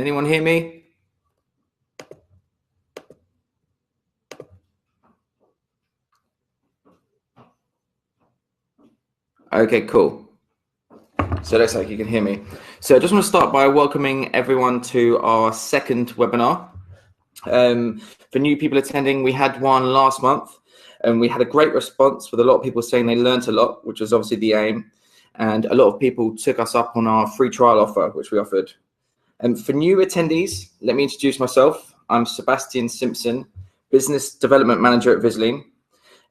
anyone hear me? Okay, cool. So it looks like you can hear me. So I just want to start by welcoming everyone to our second webinar. For new people attending, we had one last month and we had a great response with a lot of people saying they learned a lot, which was obviously the aim. And a lot of people took us up on our free trial offer, which we offered. And for new attendees, let me introduce myself. I'm Sebastian Simpson, Business Development Manager at Visilean.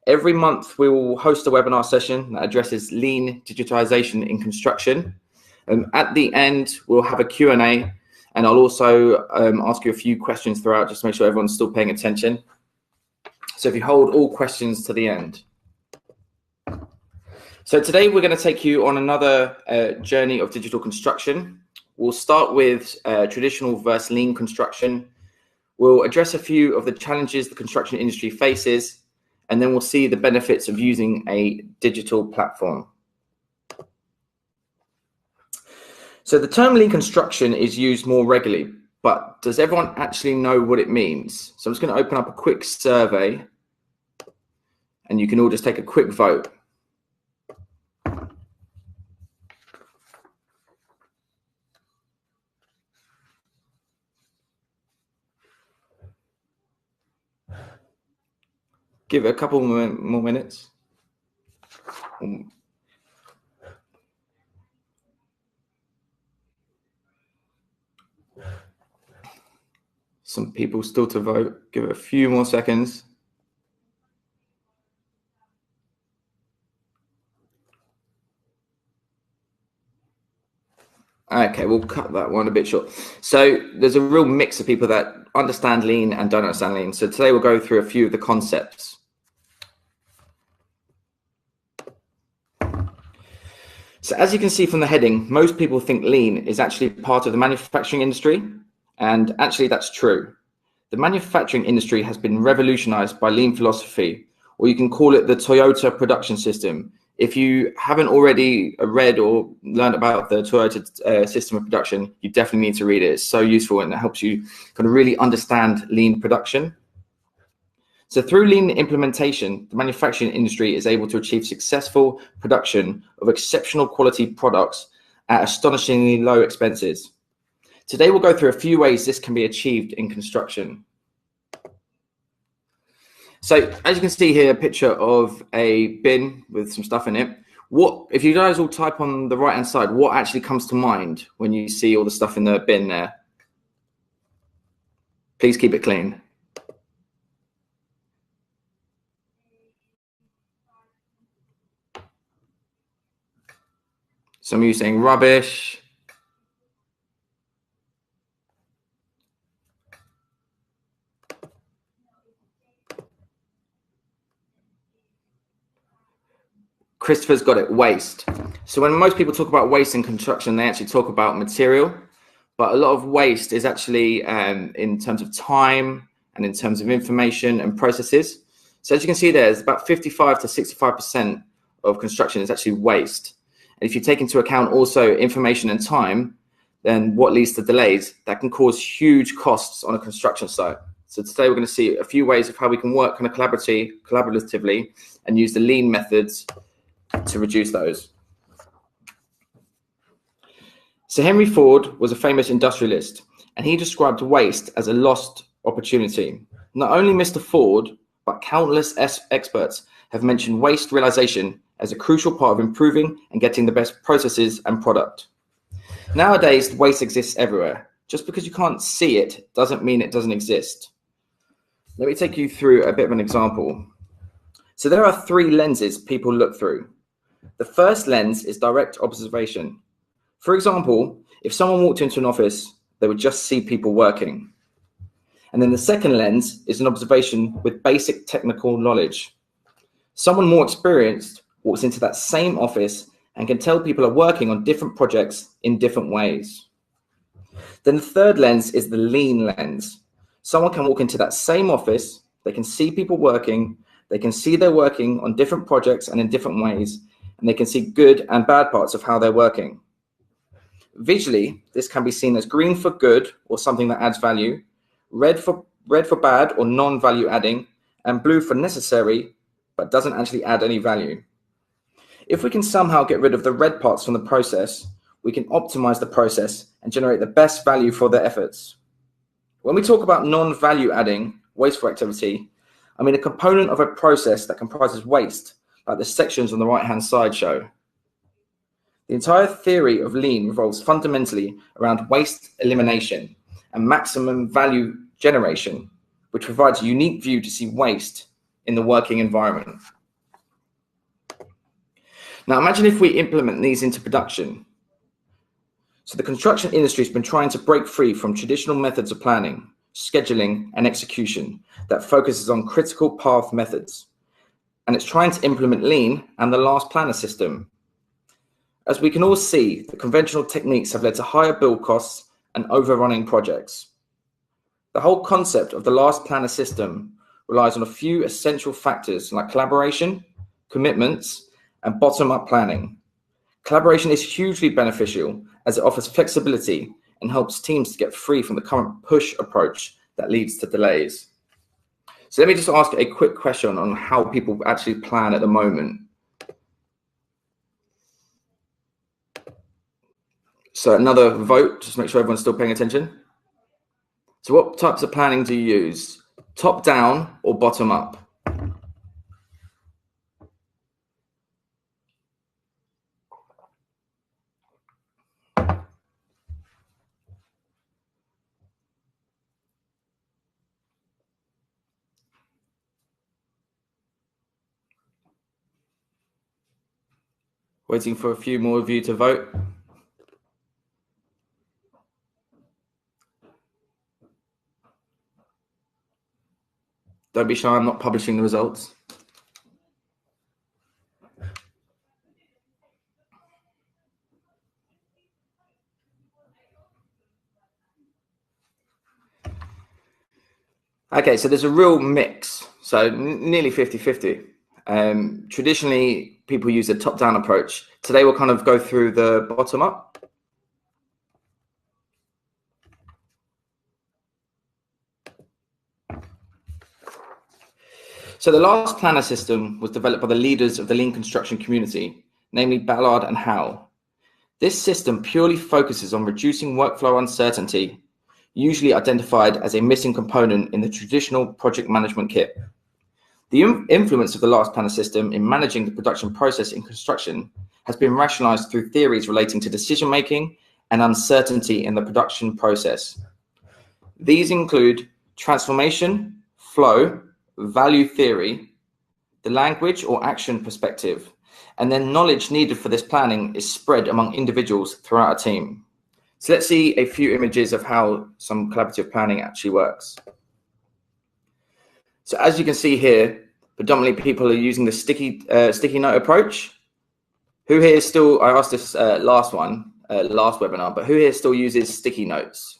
Every month, we will host a webinar session that addresses lean digitization in construction. At the end, we'll have a Q&A, and I'll also ask you a few questions throughout, just to make sure everyone's still paying attention. So if you hold all questions to the end. So today, we're going to take you on another journey of digital construction. We'll start with traditional versus lean construction. We'll address a few of the challenges the construction industry faces, and then we'll see the benefits of using a digital platform. So the term lean construction is used more regularly, but does everyone actually know what it means? So I'm just going to open up a quick survey, and you can all just take a quick vote. Give it a couple more minutes. Some people still to vote. Give it a few more seconds. Okay, we'll cut that one a bit short. So there's a real mix of people that understand lean and don't understand lean. So today we'll go through a few of the concepts. So as you can see from the heading, most people think lean is actually part of the manufacturing industry, and actually that's true. The manufacturing industry has been revolutionized by lean philosophy, or you can call it the Toyota production system. If you haven't already read or learned about the Toyota system of production, you definitely need to read it. It's so useful and it helps you kind of really understand lean production. So through lean implementation, the manufacturing industry is able to achieve successful production of exceptional quality products at astonishingly low expenses. Today, we'll go through a few ways this can be achieved in construction. So as you can see here, a picture of a bin with some stuff in it. If you guys all type on the right-hand side, what actually comes to mind when you see all the stuff in the bin there? Please keep it clean. Some of you saying rubbish. Christopher's got it, waste. So when most people talk about waste in construction, they actually talk about material, but a lot of waste is actually in terms of time and in terms of information and processes. So as you can see there's about 55 to 65% of construction is actually waste. And if you take into account also information and time, then what leads to delays, that can cause huge costs on a construction site. So today we're going to see a few ways of how we can work kind of collaboratively and use the lean methods to reduce those. So Henry Ford was a famous industrialist, and he described waste as a lost opportunity. Not only Mr. Ford, but countless experts have mentioned waste realization as a crucial part of improving and getting the best processes and product. Nowadays, waste exists everywhere. Just because you can't see it doesn't mean it doesn't exist. Let me take you through a bit of an example. So there are three lenses people look through. The first lens is direct observation. For example, if someone walked into an office, they would just see people working. And then the second lens is an observation with basic technical knowledge. Someone more experienced walks into that same office and can tell people are working on different projects in different ways. Then the third lens is the lean lens. Someone can walk into that same office, they can see people working, they can see they're working on different projects and in different ways, and they can see good and bad parts of how they're working. Visually, this can be seen as green for good or something that adds value, red for bad or non-value adding, and blue for necessary but doesn't actually add any value. If we can somehow get rid of the red parts from the process, we can optimize the process and generate the best value for the efforts. When we talk about non-value adding, wasteful activity, I mean a component of a process that comprises waste, like the sections on the right-hand side show. The entire theory of lean revolves fundamentally around waste elimination and maximum value generation, which provides a unique view to see waste in the working environment. Now imagine if we implement these into production. So the construction industry has been trying to break free from traditional methods of planning, scheduling, and execution that focuses on critical path methods. And it's trying to implement lean and the last planner system. As we can all see, the conventional techniques have led to higher build costs and overrunning projects. The whole concept of the last planner system relies on a few essential factors like collaboration, commitments, and bottom-up planning. Collaboration is hugely beneficial as it offers flexibility and helps teams to get free from the current push approach that leads to delays. So let me just ask a quick question on how people actually plan at the moment. So another vote, just make sure everyone's still paying attention. So what types of planning do you use? Top down or bottom up? Waiting for a few more of you to vote. Don't be shy, I'm not publishing the results. Okay, so there's a real mix, so nearly 50-50. Traditionally, people use a top-down approach. Today, we'll kind of go through the bottom-up. So the last planner system was developed by the leaders of the lean construction community, namely Ballard and Howe. This system purely focuses on reducing workflow uncertainty, usually identified as a missing component in the traditional project management kit. The influence of the last planner system in managing the production process in construction has been rationalized through theories relating to decision-making and uncertainty in the production process. These include transformation, flow, value theory, the language or action perspective, and then knowledge needed for this planning is spread among individuals throughout a team. So let's see a few images of how some collaborative planning actually works. So as you can see here, predominantly people are using the sticky note approach. Who here still, I asked this last webinar, but who here still uses sticky notes?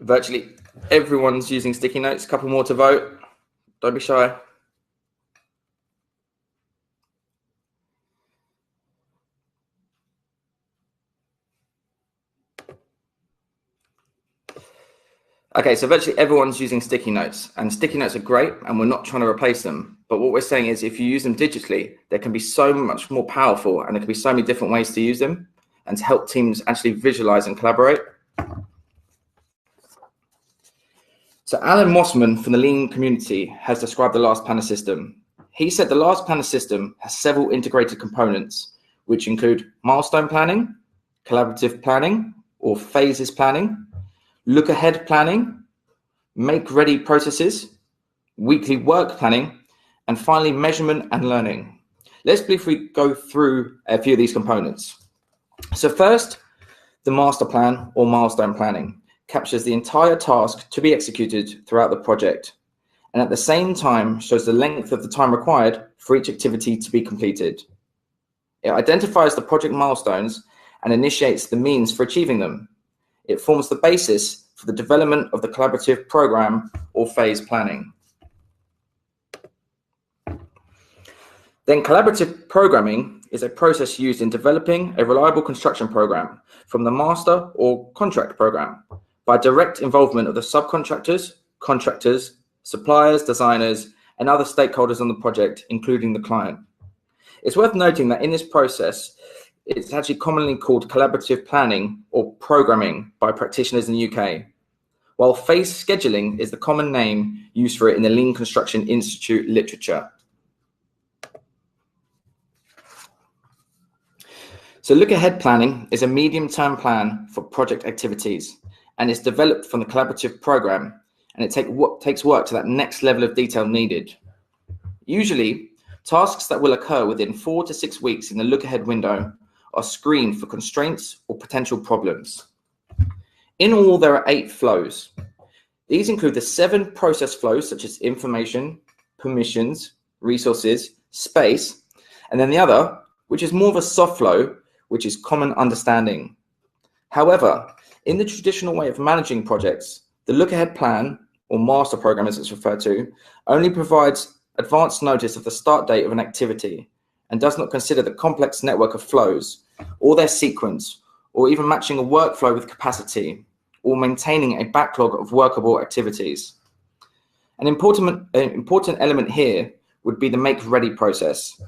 Virtually everyone's using sticky notes. A couple more to vote. Don't be shy. Okay, so virtually everyone's using sticky notes, and sticky notes are great, and we're not trying to replace them. But what we're saying is if you use them digitally, they can be so much more powerful, and there can be so many different ways to use them and to help teams actually visualize and collaborate. So Alan Mossman from the Lean community has described the last planner system. He said the last planner system has several integrated components, which include milestone planning, collaborative planning or phases planning, look ahead planning, make ready processes, weekly work planning, and finally measurement and learning. Let's briefly go through a few of these components. So first, the master plan or milestone planning captures the entire task to be executed throughout the project, and at the same time shows the length of the time required for each activity to be completed. It identifies the project milestones and initiates the means for achieving them. It forms the basis for the development of the collaborative program or phase planning. Then collaborative programming is a process used in developing a reliable construction program from the master or contract program by direct involvement of the subcontractors, contractors, suppliers, designers, and other stakeholders on the project, including the client. It's worth noting that in this process, it's actually commonly called collaborative planning or programming by practitioners in the UK, while phase scheduling is the common name used for it in the Lean Construction Institute literature. So look-ahead planning is a medium-term plan for project activities, and it's developed from the collaborative program, and it takes work to that next level of detail needed. Usually, tasks that will occur within 4 to 6 weeks in the look-ahead window are screened for constraints or potential problems. In all, there are 8 flows. These include the 7 process flows, such as information, permissions, resources, space, and then the other, which is more of a soft flow, which is common understanding. However, in the traditional way of managing projects, the look-ahead plan, or master program as it's referred to, only provides advance notice of the start date of an activity and does not consider the complex network of flows, or their sequence, or even matching a workflow with capacity, or maintaining a backlog of workable activities. An important element here would be the make-ready process.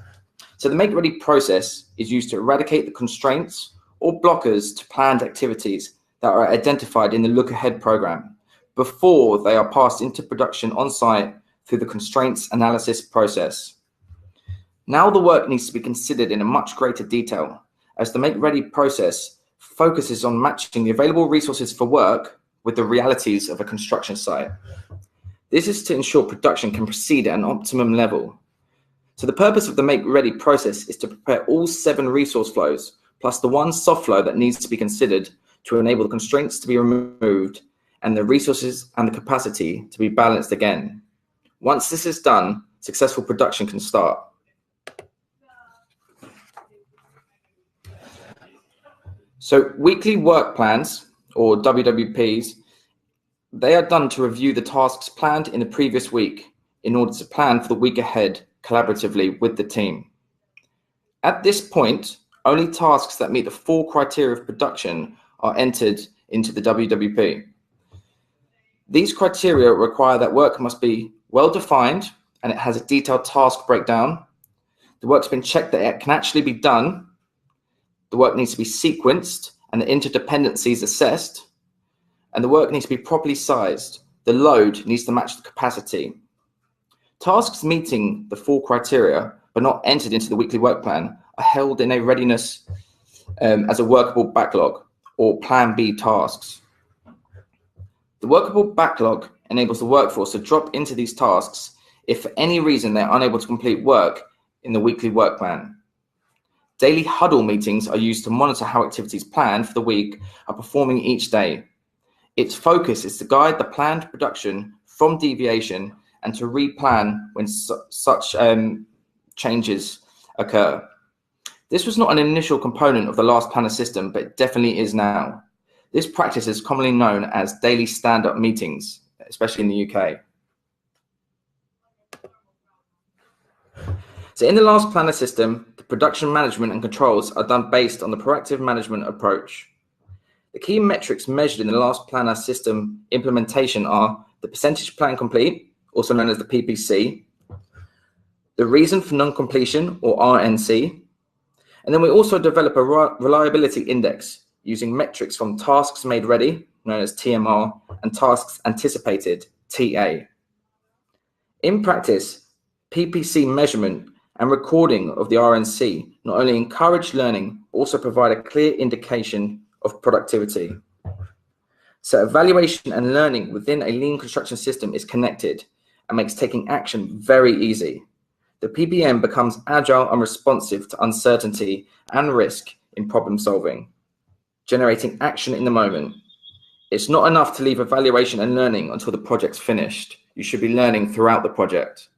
So the make-ready process is used to eradicate the constraints or blockers to planned activities that are identified in the look-ahead program before they are passed into production on-site through the constraints analysis process. Now the work needs to be considered in a much greater detail, as the make-ready process focuses on matching the available resources for work with the realities of a construction site. This is to ensure production can proceed at an optimum level. So the purpose of the make-ready process is to prepare all 7 resource flows, plus the one soft flow that needs to be considered to enable the constraints to be removed and the resources and the capacity to be balanced again. Once this is done, successful production can start. So weekly work plans, or WWPs, they are done to review the tasks planned in the previous week in order to plan for the week ahead collaboratively with the team. At this point, only tasks that meet the 4 criteria of production are entered into the WWP. These criteria require that work must be well defined and it has a detailed task breakdown. The work's been checked that it can actually be done. The work needs to be sequenced and the interdependencies assessed. And the work needs to be properly sized. The load needs to match the capacity. Tasks meeting the 4 criteria but not entered into the weekly work plan are held in a readiness as a workable backlog or Plan B tasks. The workable backlog enables the workforce to drop into these tasks if for any reason they're unable to complete work in the weekly work plan. Daily huddle meetings are used to monitor how activities planned for the week are performing each day. Its focus is to guide the planned production from deviation and to replan when such changes occur. This was not an initial component of the last planner system, but it definitely is now. This practice is commonly known as daily stand-up meetings, especially in the UK. So in the last planner system, the production management and controls are done based on the proactive management approach. The key metrics measured in the last planner system implementation are the percentage plan complete, also known as the PPC, the reason for non-completion, or RNC, and then we also develop a reliability index using metrics from tasks made ready, known as TMR, and tasks anticipated, TA. In practice, PPC measurement and recording of the RNC not only encourage learning, but also provide a clear indication of productivity. So evaluation and learning within a lean construction system is connected and makes taking action very easy. The PPM becomes agile and responsive to uncertainty and risk in problem solving, generating action in the moment. It's not enough to leave evaluation and learning until the project's finished. You should be learning throughout the project.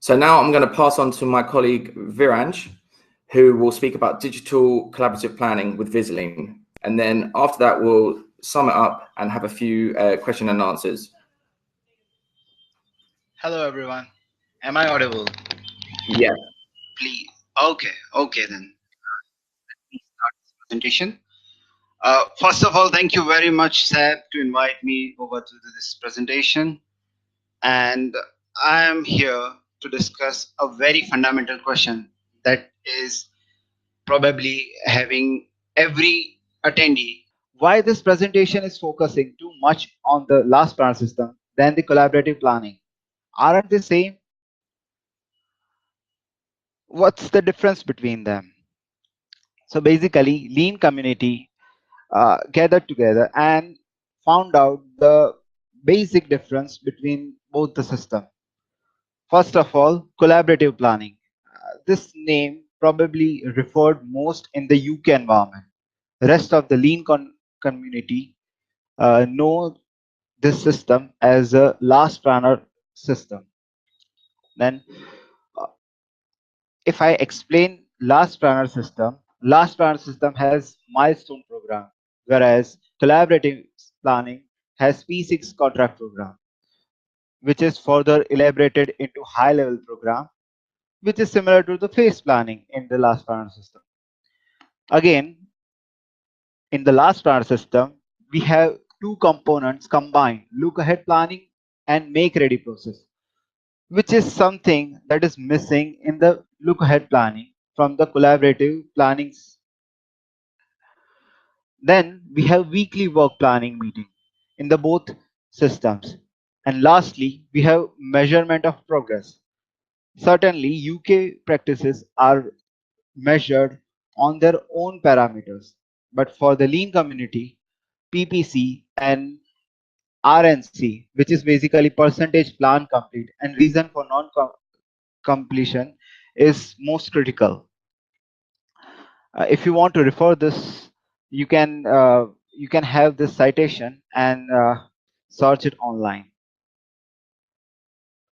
So now I'm going to pass on to my colleague Viranj, who will speak about digital collaborative planning with Visilean. And then after that, we'll sum it up and have a few question and answers. Hello everyone. Am I audible? Yeah. Please. Okay then. Let me start this presentation. First of all, thank you very much, Seb, to invite me over to this presentation. And I am here to discuss a very fundamental question that is probably having every attendee. Why this presentation is focusing too much on the last plan system than the collaborative planning? Aren't they same? What's the difference between them? So basically, lean community gathered together and found out the basic difference between both the system. First of all, collaborative planning. This name probably referred most in the UK environment. The rest of the lean community know this system as a last planner system. Then, uh, if I explain last planner system has milestone program, whereas collaborative planning has P6 contract program, which is further elaborated into high level program, which is similar to the phase planning in the last planner system. Again, in the last planner system, we have two components combined, look ahead planning and make ready process, which is something that is missing in the look ahead planning from the collaborative planning. Then we have weekly work planning meeting in the both systems. And lastly, we have measurement of progress. Certainly, UK practices are measured on their own parameters. But for the lean community, PPC and RNC, which is basically percentage plan complete and reason for non-completion, is most critical. If you want to refer this, you can have this citation and search it online.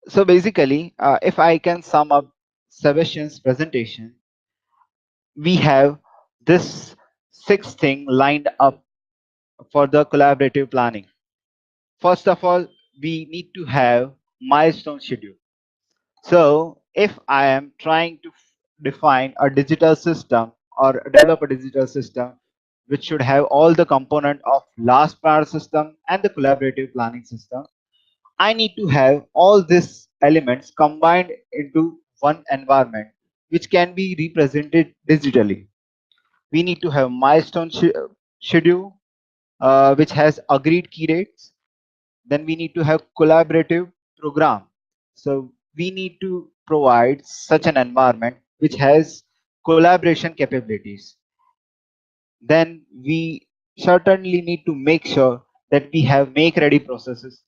So basically, if I can sum up Sebastian's presentation, we have this six thing lined up for the collaborative planning. First of all, we need to have milestone schedule. So if I am trying to define a digital system or develop a digital system which should have all the component of last prior system and the collaborative planning system, I need to have all these elements combined into one environment which can be represented digitally. We need to have milestone schedule which has agreed key dates. Then we need to have collaborative program. So we need to provide such an environment which has collaboration capabilities. Then we certainly need to make sure that we have make ready processes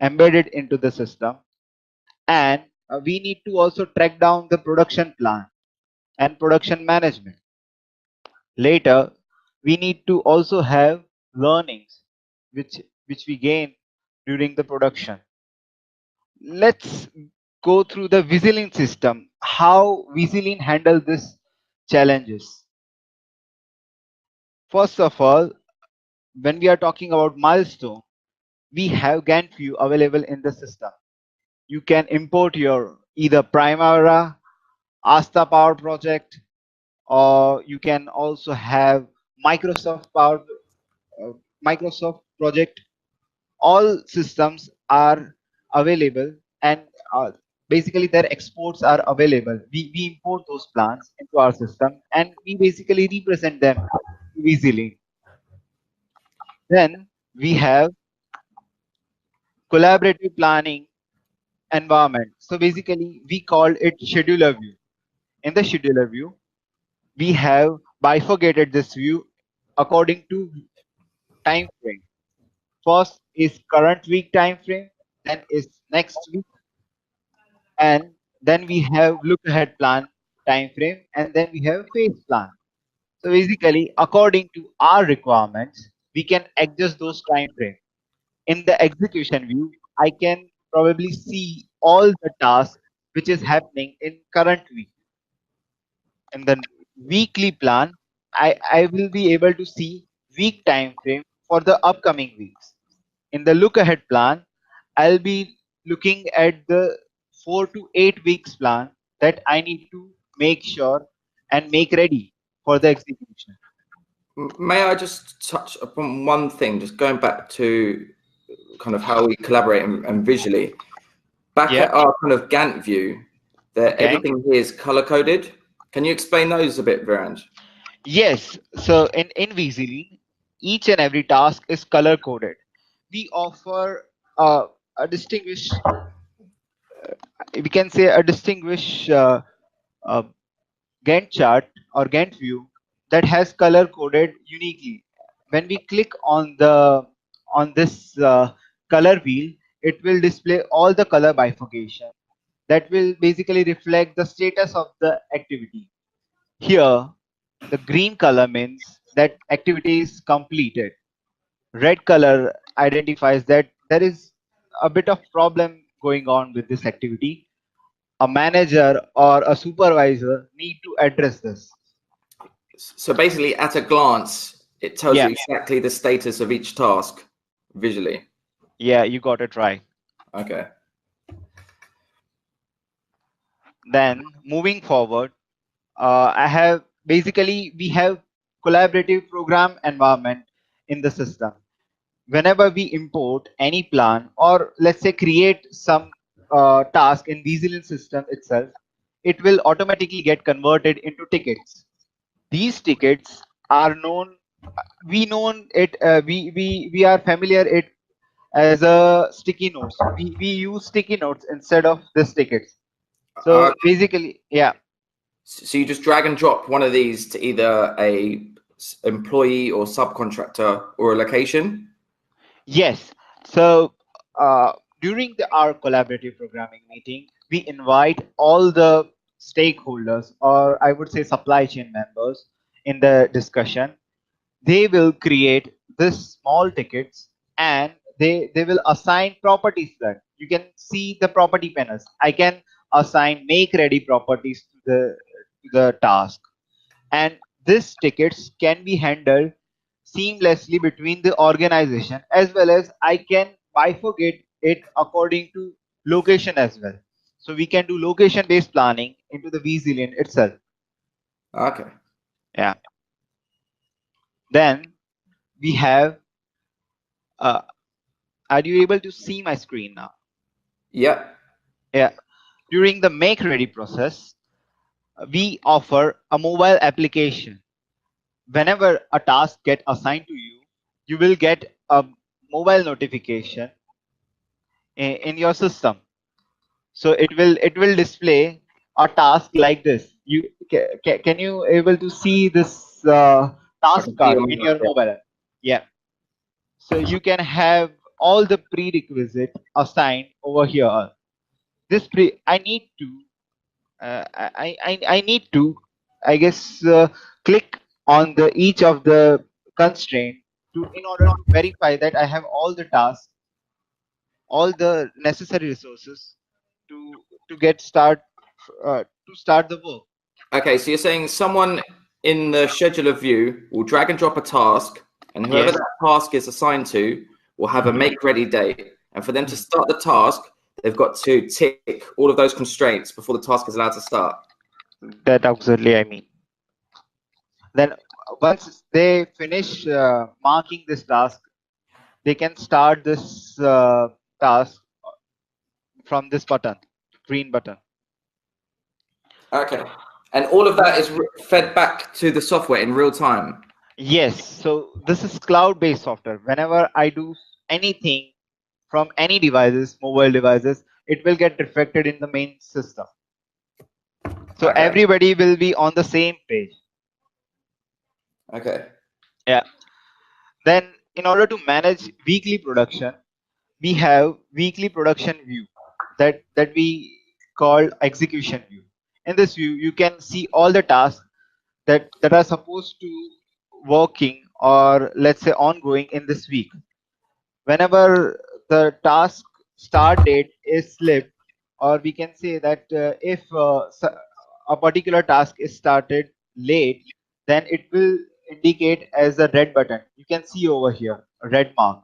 embedded into the system. And we need to also track down the production plan and production management. Later, we need to also have learnings which we gain during the production. Let's go through the Visilean system, how Visilean handle these challenges. First of all, when we are talking about milestone, we have Gantt View available in the system. You can import your either Primavera, Asta Power Project, or you can also have Microsoft Power, uh, Microsoft Project. All systems are available, and basically their exports are available. We import those plans into our system and we basically represent them easily. Then we have collaborative planning environment. So basically we called it scheduler view. In the scheduler view, we have bifurcated this view according to time frame. First is current week time frame, then is next week, and then we have look ahead plan time frame, and then we have phase plan. So basically according to our requirements we can adjust those time frame. In the execution view, I can probably see all the tasks which is happening in current week. In the weekly plan, I will be able to see week time frame for the upcoming weeks. In the look ahead plan, I'll be looking at the 4 to 8 weeks plan that I need to make sure and make ready for the execution. May I just touch upon one thing, just going back to kind of how we collaborate and visually. Back Yeah. at our kind of Gantt view, that Okay. everything here is color coded. Can you explain those a bit, Virand? Yes. So in Visilean, each and every task is color coded. We offer a distinguished, we can say a distinguished uh, Gantt chart or Gantt view that has color coded uniquely. When we click on this color wheel, it will display all the color bifurcation that will basically reflect the status of the activity. Here, the green color means that activity is completed. Red color identifies that there is a bit of problem going on with this activity. A manager or a supervisor need to address this. So basically, at a glance, it tells Yeah, you exactly the status of each task visually. yeah, you got it right. Okay. Then moving forward, I have basically we have collaborative program environment in the system. Whenever we import any plan or let's say create some task in Visilean system itself, it will automatically get converted into tickets. These tickets are known, we known it, we are familiar it as a sticky notes. We use sticky notes instead of this tickets. Uh, So basically, yeah. so you just drag and drop one of these to either a employee or subcontractor or a location. Yes. So uh, during our collaborative programming meeting, we invite all the stakeholders, or I would say supply chain members, in the discussion. They will create this small tickets and they will assign properties that you can see the property panels. I can assign make ready properties to the task, and these tickets can be handled seamlessly between the organization, as well as I can bifurcate it according to location as well. So we can do location based planning into the Visilean itself. Okay. Yeah. Then we have, uh, are you able to see my screen now? Yep. Yeah. During the make ready process, we offer a mobile application. Whenever a task get assigned to you, you will get a mobile notification in your system. So it will display a task like this. You can you able to see this I task can see card on in my, your mobile app? Yeah. So you can have all the prerequisite assigned over here. This pre I need to I need to, I guess, click on the each of the constraint to in order to verify that I have all the tasks, all the necessary resources to get to start the work. Okay, so you're saying someone in the scheduler view will drag and drop a task, and whoever Yes. that task is assigned to will have a Mhm. make ready date. And for them to Mhm. start the task, they've got to tick all of those constraints before the task is allowed to start. That absolutely I mean. Then once they finish marking this task, they can start this task from this button, green button. Okay. And all of that is fed back to the software in real time. Yes, so this is cloud-based software. Whenever I do anything from any devices, mobile devices, it will get reflected in the main system. So Okay. everybody will be on the same page. Okay. Yeah. Then in order to manage weekly production, we have weekly production view that we call execution view. In this view, you can see all the tasks that are supposed to working or let's say ongoing in this week. Whenever the task start date is slipped, or we can say that if a particular task is started late, then it will indicate as a red button. You can see over here a red mark.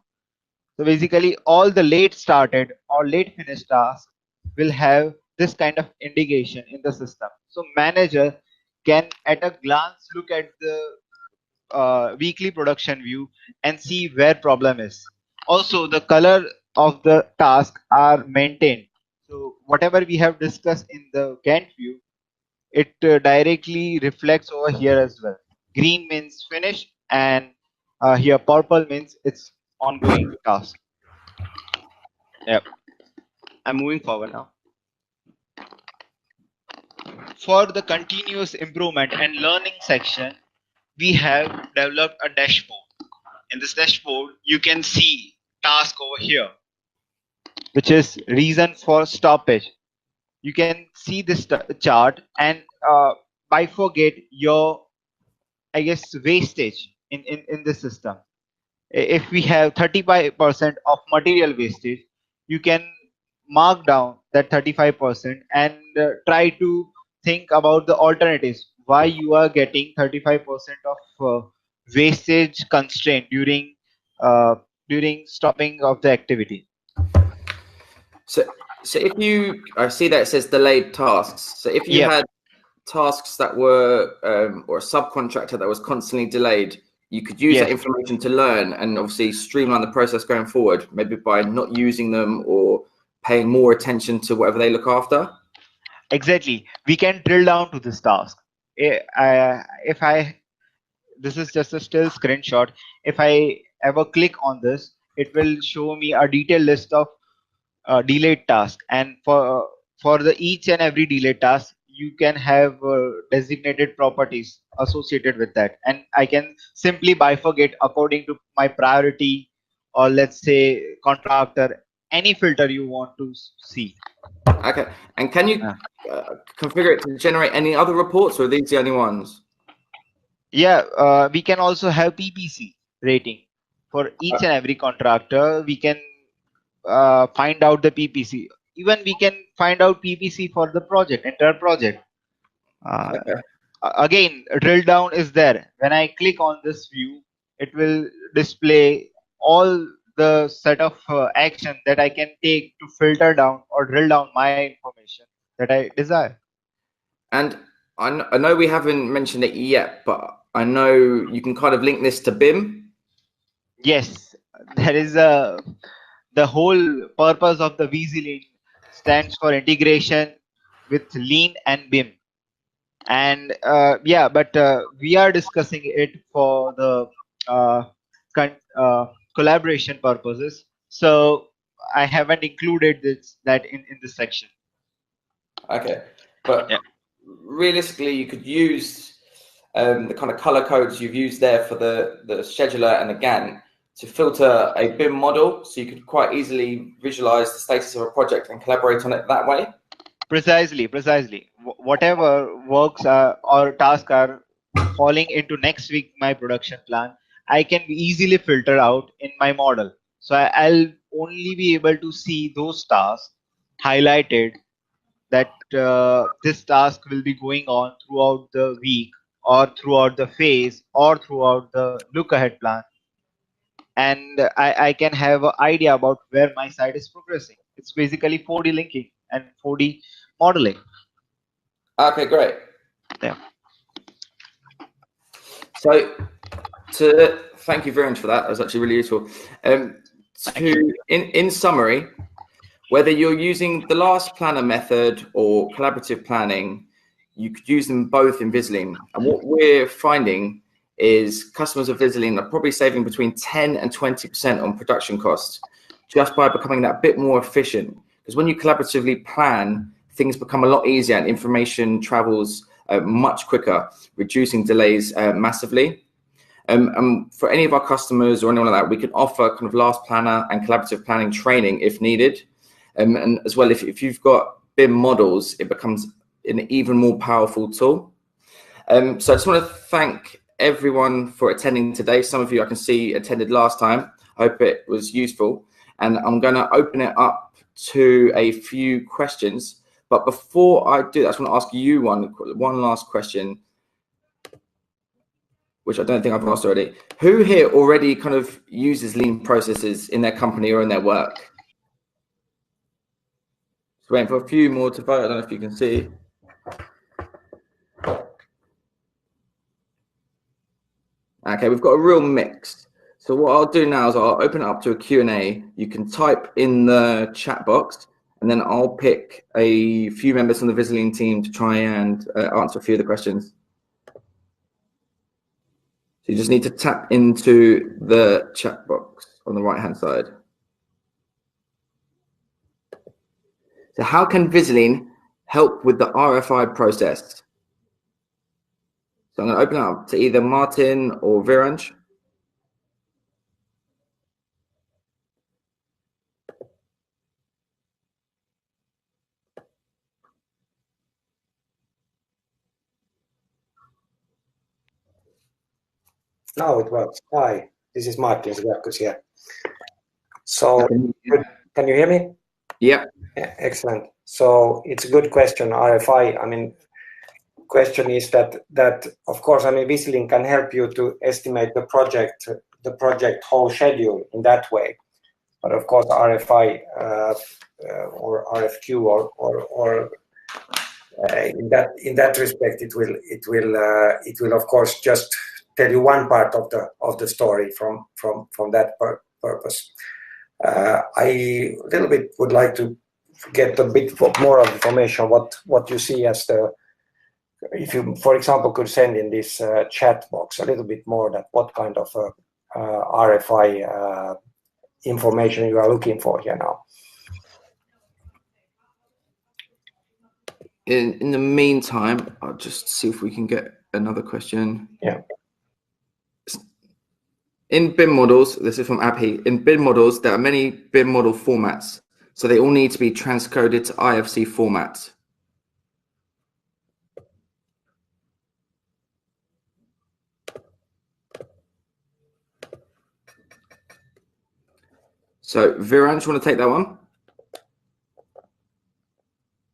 So basically all the late started or late finished tasks will have this kind of indication in the system. So manager can at a glance look at the weekly production view and see where problem is. Also, the color of the task are maintained. So whatever we have discussed in the Gantt view, it directly reflects over here as well. Green means finish, and here purple means it's ongoing task. Yep. I'm moving forward now. For the continuous improvement and learning section, we have developed a dashboard. In this dashboard, you can see task over here, which is reason for stoppage. You can see this chart and bifurcate your, I guess, wastage in the system. If we have 35% of material wastage, you can mark down that 35% and try to think about the alternatives. Why you are getting 35% of wastage constraint uh, during stopping of the activity. So if you, I see that it says delayed tasks. So if you had tasks that were, or a subcontractor that was constantly delayed, you could use that information to learn and obviously streamline the process going forward, maybe by not using them or paying more attention to whatever they look after. Exactly. We can drill down to this task. This is just a still screenshot. If I ever click on this, it will show me a detailed list of delayed task, and for the each and every delayed task you can have designated properties associated with that, and I can simply bifurcate according to my priority, or let's say contractor, any filter you want to see. Okay, and can you configure it to generate any other reports, or are these the only ones? Yeah, we can also have PPC rating for each and every contractor. We can find out the PPC. Even we can find out PPC for the project, entire project. Again, drill down is there. When I click on this view, it will display all the set of action that I can take to filter down or drill down my information that I desire. And I know we haven't mentioned it yet, but I know you can kind of link this to BIM. Yes, there is the whole purpose of the Visilean stands for integration with Lean and BIM. And yeah, but we are discussing it for the collaboration purposes, so I haven't included that in this section. Okay, but realistically you could use the kind of color codes you've used there for the scheduler and the Gantt to filter a BIM model, so you could quite easily visualize the status of a project and collaborate on it that way. Precisely. Whatever works or tasks are falling into next week my production plan, I can easily filter out in my model. So I'll only be able to see those tasks highlighted, that this task will be going on throughout the week or throughout the phase or throughout the look ahead plan. And I can have an idea about where my site is progressing. It's basically 4D linking and 4D modeling. Okay, great. Yeah. So thank you very much for that. That was actually really useful. In summary, whether you're using the last planner method or collaborative planning, you could use them both in Visilean. And what we're finding is customers of Visilean are probably saving between 10 and 20% on production costs just by becoming that bit more efficient. Because when you collaboratively plan, things become a lot easier and information travels much quicker, reducing delays massively. And for any of our customers or anyone like that, we can offer kind of last planner and collaborative planning training if needed. And as well, if you've got BIM models, it becomes an even more powerful tool. So I just want to thank everyone for attending today. Some of you I can see attended last time. I hope it was useful. and I'm going to open it up to a few questions. But before I do that, I just want to ask you one last question, which I don't think I've asked already. Who here already kind of uses lean processes in their company or in their work? Just waiting for a few more to vote. I don't know if you can see. Okay, we've got a real mix. So what I'll do now is I'll open it up to a Q&A. You can type in the chat box, and then I'll pick a few members from the Visilean team to try and answer a few of the questions. So you just need to tap into the chat box on the right-hand side. So how can Visilean help with the RFI process? So I'm going to open it up to either Martin or Viranj. Now it works. Hi, this is Martin Sverkus here. So, can you hear me? Yep. Yeah, excellent. So it's a good question, RFI. I mean, question is that of course, I mean, Visilean can help you to estimate the project whole schedule in that way. But of course, RFI or RFQ or in that respect, it will of course just tell you one part of the story from that purpose. I a little bit would like to get a bit more of information what you see as the, if you for example could send in this chat box a little bit more that what kind of RFI information you are looking for here now. In the meantime, I'll just see if we can get another question. Yeah. In BIM models, this is from Abhi, in BIM models, there are many BIM model formats, so they all need to be transcoded to IFC format. So Viranj, want to take that one?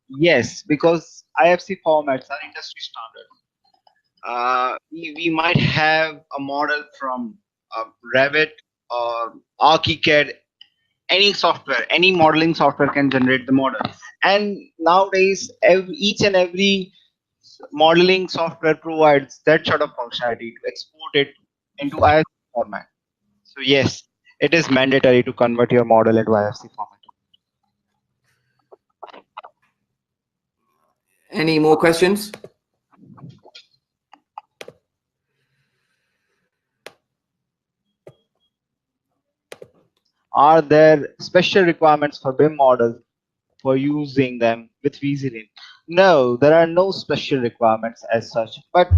Yes, because IFC formats are industry standard. We might have a model from Revit or ArchiCAD, any software, any modeling software can generate the model. And nowadays, each and every modeling software provides that sort of functionality to export it into IFC format. So yes, it is mandatory to convert your model into IFC format. Any more questions? Are there special requirements for BIM models for using them with Visilean? No, there are no special requirements as such, but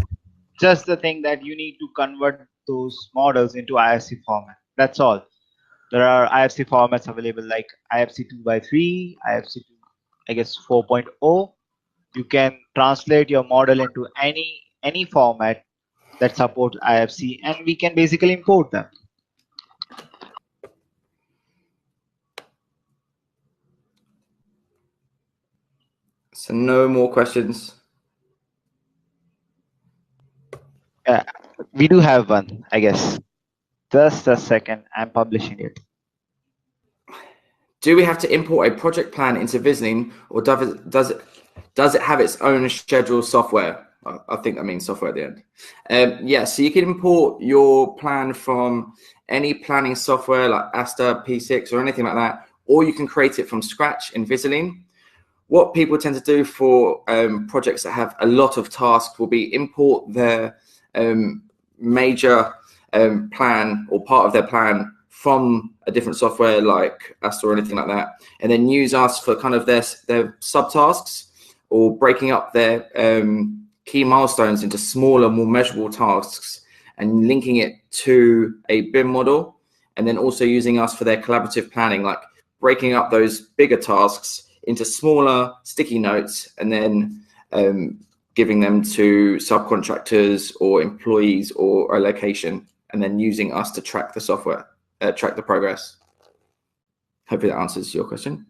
just the thing that you need to convert those models into IFC format. That's all. There are IFC formats available like IFC 2x3, IFC 2, I guess 4.0. You can translate your model into any format that supports IFC, and we can basically import them. So no more questions. We do have one, I guess. Just a second, I'm publishing it. Do we have to import a project plan into Visilean, or does it have its own schedule software? I think that means software at the end. Yeah, so you can import your plan from any planning software like Asta, P6, or anything like that, or you can create it from scratch in Visilean. What people tend to do for projects that have a lot of tasks will be import their major plan or part of their plan from a different software like Asta or anything like that, and then use us for kind of their subtasks or breaking up their key milestones into smaller, more measurable tasks and linking it to a BIM model, and then also using us for their collaborative planning, like breaking up those bigger tasks into smaller sticky notes and then giving them to subcontractors or employees or a location, and then using us to track the software, track the progress. Hopefully that answers your question.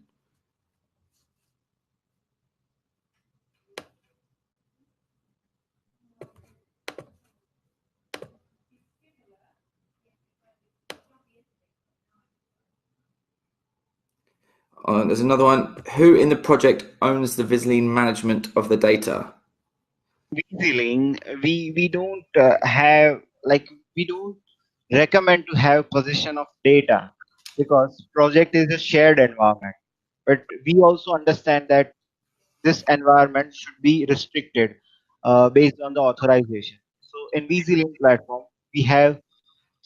There's another one. Who in the project owns the Visilean management of the data? Visilean, we don't have, like, we don't recommend to have possession of data because project is a shared environment. But we also understand that this environment should be restricted based on the authorization. So in Visilean platform, we have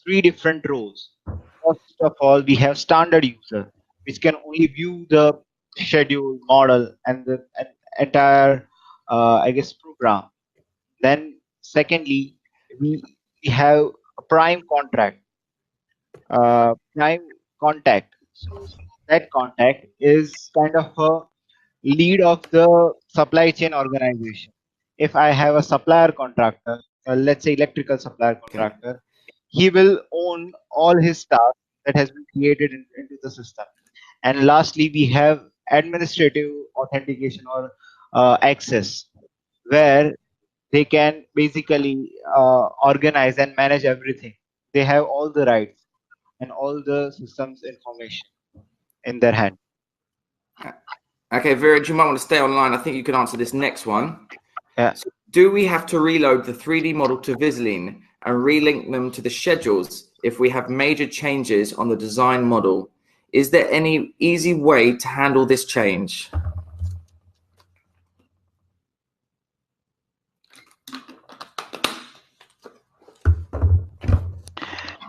three different roles. First of all, we have standard user, which can only view the schedule, model, and the entire, I guess, program. Then, secondly, we have a prime contact. So that contact is kind of a lead of the supply chain organization. If I have a supplier contractor, let's say electrical supplier Okay. contractor, he will own all his stuff that has been created into the system. And lastly, we have administrative authentication or access, where they can basically organize and manage everything. They have all the rights and all the systems information in their hand. Okay, Viraj, you might want to stay online. I think you can answer this next one. Yeah. So do we have to reload the 3D model to Visilean and relink them to the schedules if we have major changes on the design model? Is there any easy way to handle this change?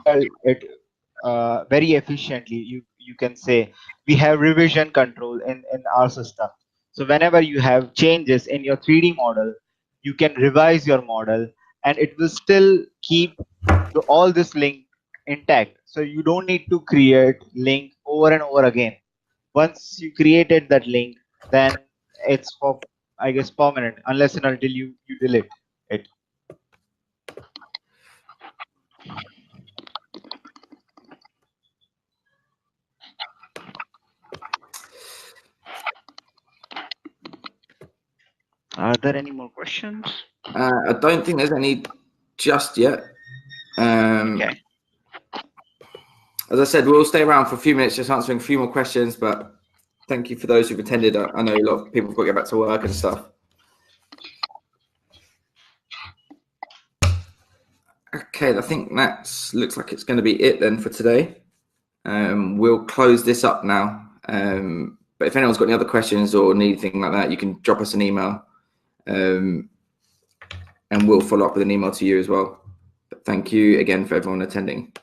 Well, it very efficiently, you can say we have revision control in our system. So whenever you have changes in your 3D model, you can revise your model, and it will still keep all this link intact. So you don't need to create link over and over again. Once you created that link, then it's for, I guess, permanent, unless and until you delete it. Are there any more questions? I don't think there's any just yet. Okay. As I said, we'll stay around for a few minutes just answering a few more questions, but thank you for those who've attended. I know a lot of people have got to get back to work and stuff. Okay, I think that looks like it's going to be it then for today. We'll close this up now. But if anyone's got any other questions or need anything like that, you can drop us an email, and we'll follow up with an email to you as well. But thank you again for everyone attending.